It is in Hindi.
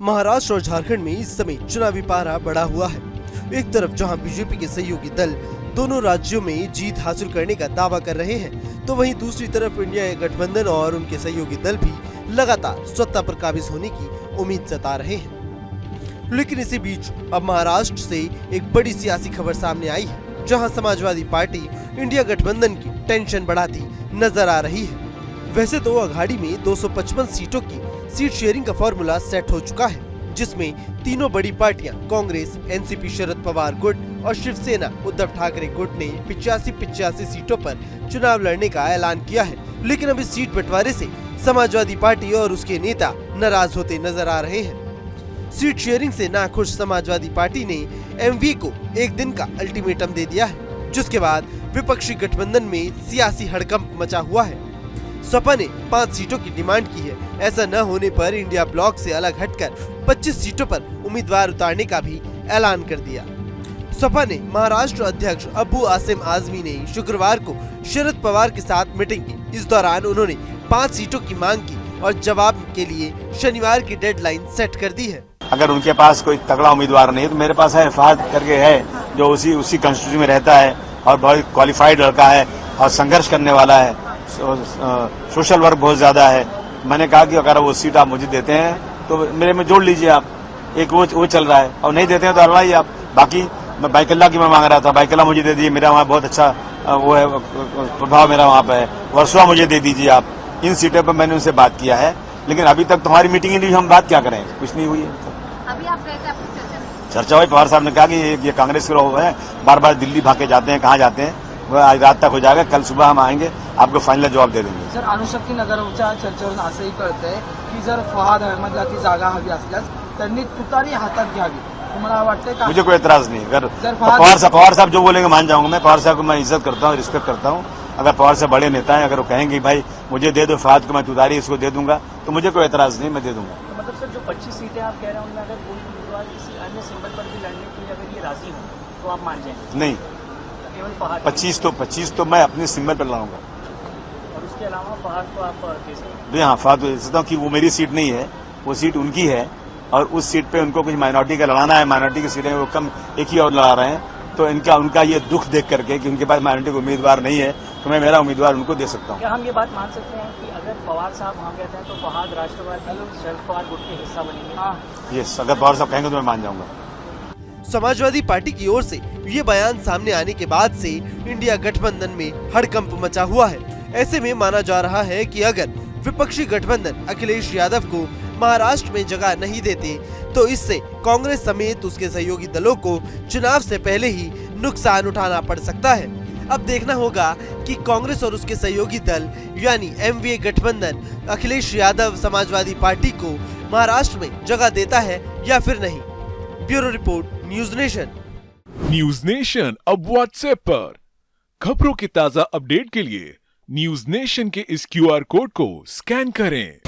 महाराष्ट्र और झारखंड में इस समय चुनावी पारा बढ़ा हुआ है। एक तरफ जहां बीजेपी के सहयोगी दल दोनों राज्यों में जीत हासिल करने का दावा कर रहे हैं, तो वहीं दूसरी तरफ इंडिया गठबंधन और उनके सहयोगी दल भी लगातार सत्ता पर काबिज होने की उम्मीद जता रहे हैं। लेकिन इसी बीच अब महाराष्ट्र से एक बड़ी सियासी खबर सामने आई है, जहां समाजवादी पार्टी इंडिया गठबंधन की टेंशन बढ़ाती नजर आ रही है। वैसे तो अघाड़ी में 255 सीटों की सीट शेयरिंग का फॉर्मूला सेट हो चुका है, जिसमें तीनों बड़ी पार्टियां कांग्रेस, एनसीपी शरद पवार गुट और शिवसेना उद्धव ठाकरे गुट ने 85 सीटों पर चुनाव लड़ने का ऐलान किया है। लेकिन अब इस सीट बंटवारे से समाजवादी पार्टी और उसके नेता नाराज होते नजर आ रहे हैं। सीट शेयरिंग से नाखुश समाजवादी पार्टी ने एमवी को एक दिन का अल्टीमेटम दे दिया है, जिसके बाद विपक्षी गठबंधन में सियासी हड़कंप मचा हुआ है। सपा ने 5 सीटों की डिमांड की है। ऐसा न होने पर इंडिया ब्लॉक से अलग हटकर 25 सीटों पर उम्मीदवार उतारने का भी ऐलान कर दिया। सपा ने महाराष्ट्र अध्यक्ष अबू आसिम आजमी ने शुक्रवार को शरद पवार के साथ मीटिंग की। इस दौरान उन्होंने 5 सीटों की मांग की और जवाब के लिए शनिवार की डेडलाइन सेट कर दी है। अगर उनके पास कोई तगड़ा उम्मीदवार नहीं है तो मेरे पास है, फहद करके है जो उसी कंस्टिट्यूंसी में रहता है और बहुत क्वालिफाइड लड़का है और संघर्ष करने वाला है, सोशल वर्क बहुत ज्यादा है। मैंने कहा कि अगर वो सीट आप मुझे देते हैं तो मेरे में जोड़ लीजिए आप। एक वो चल रहा है और नहीं देते हैं तो हलवाइए आप। बाकी मैं बाइकल्ला की मैं मांग रहा था, बाइकल्ला मुझे दे दीजिए, मेरा वहाँ बहुत अच्छा वो है, प्रभाव मेरा वहाँ पे है। वर्सोवा मुझे दे दीजिए आप। इन सीटों पर मैंने उनसे बात किया है, लेकिन अभी तक तुम्हारी मीटिंग ही नहीं, हम बात क्या करें, कुछ नहीं हुई है। अभी आप गए थे आपकी चर्चा हुई, पवार साहब ने कहा कि ये कांग्रेस के लोग हैं, बार बार दिल्ली भागे जाते हैं, कहाँ जाते हैं, वह आज रात तक हो जाएगा, कल सुबह हम आएंगे, आपको फाइनल जवाब दे देंगे। सर, अणुशक्ती नगरच्या चर्चेवरून असंही कळतंय की जर फहाद अहमदला ती जागा हवी असल्यास त्यांनी तुतारी हातात घ्यावी, तुम्हाला वाटतंय का? मुझे कोई एतराज नहीं। अगर पवार साहब जो बोलेंगे मान जाऊंगा। मैं पवार साहब को मैं इज्जत करता हूँ, रिस्पेक्ट करता हूँ। अगर पवार साहब बड़े नेता है, अगर वो कहेंगे भाई मुझे दे दो, फहाद को मैं तुतारी इसको दे दूंगा, तो मुझे कोई एतराज नहीं, मैं दे दूंगा। मतलब सर, जो 25 सीटें आप कह रहे हैं उनमें अगर कोई उम्मीदवार किसी अन्य सिंबल पर भी लड़ने के लिए अगर ये राजी हो तो आप मान जाएंगे? नहीं, केवल फहाद। 25 तो मैं अपने सिंबल पर लड़ाऊंगा और उसके अलावा फहाद को आप दे सकते हैं। हाँ, फहाद सोचता हूँ कि वो मेरी सीट नहीं है, वो सीट उनकी है और उस सीट पे उनको कुछ माइनॉरिटी का लड़ाना है। माइनॉरिटी की सीटें वो कम एक ही और लड़ा रहे हैं, तो उनका ये दुख देख करके कि उनके पास माइनॉरिटी का उम्मीदवार नहीं है, तो मैं मेरा उम्मीदवार उनको दे सकता हूँ। क्या हम ये बात मान सकते हैं कि अगर पवार साहब वहाँ कहते हैं तो फहाद राष्ट्रवादी शरद पवार गुट के हिस्सा बनेंगे? यस, अगर पवार साहब कहेंगे तो मैं मान जाऊंगा। समाजवादी पार्टी की ओर से ये बयान सामने आने के बाद से इंडिया गठबंधन में हड़कंप मचा हुआ है। ऐसे में माना जा रहा है कि अगर विपक्षी गठबंधन अखिलेश यादव को महाराष्ट्र में जगह नहीं देते, तो इससे कांग्रेस समेत उसके सहयोगी दलों को चुनाव से पहले ही नुकसान उठाना पड़ सकता है। अब देखना होगा कि कांग्रेस और उसके सहयोगी दल यानी एमवीए गठबंधन अखिलेश यादव समाजवादी पार्टी को महाराष्ट्र में जगह देता है या फिर नहीं। Bureau report, news nation. News nation अब व्हाट्सएप पर खबरों के ताजा अपडेट के लिए न्यूज नेशन के इस QR कोड को स्कैन करें।